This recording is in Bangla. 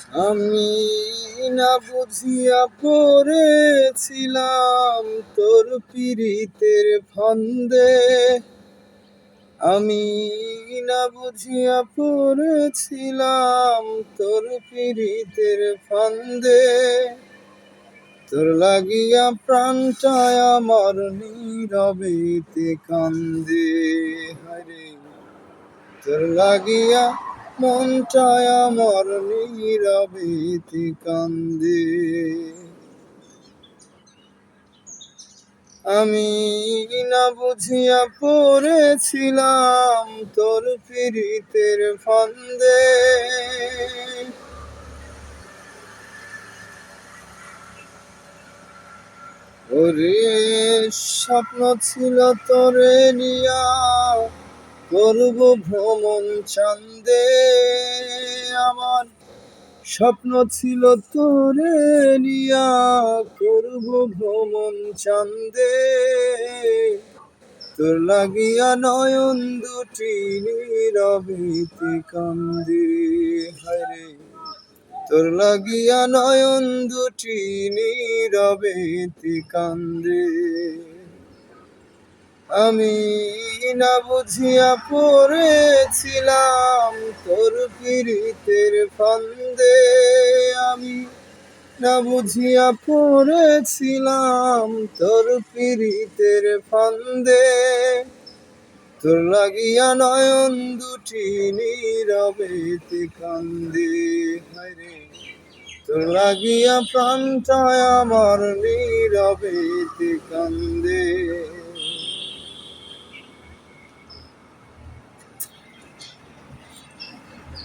আমি না বুঝিয়া পড়েছিলাম তোর পীড়িতের ফান্দে। আমি না বুঝিয়া পড়েছিলাম তোর পীড়িতের ফান্দে। তোর লাগিয়া প্রাণটায় আমার নীরবেতে কান্দে। হায়রে তোর লাগিয়া মনটায় আমার নীরবেতে কান্দে। আমি না বুঝিয়া পড়েছিলাম তোর পীড়িতের ফান্দে। ওরে স্বপ্ন ছিল তোরে নিয়া করব ভ্রমণ চাঁদে। আমার স্বপ্ন ছিল তোরে নিয়া করব ভ্রমণ চাঁদে। তোর লাগিয়া নয়ন দুটি নীরবেতে কান্দে। হায়রে তোর লাগিয়া নয়ন দুটি নীরবেতে কান্দে। আমি না বুঝিয়া পড়েছিলাম তোর পীড়িতের ফান্দে। আমি না বুঝিয়া পড়েছিলাম তোর পীড়িতের ফান্দে। তোর লাগিয়া নয়ন দুটি নীরবেতে কান্দে। হায়রে তোর লাগিয়া প্রাণটায় আমার নীরবেতে কান্দে।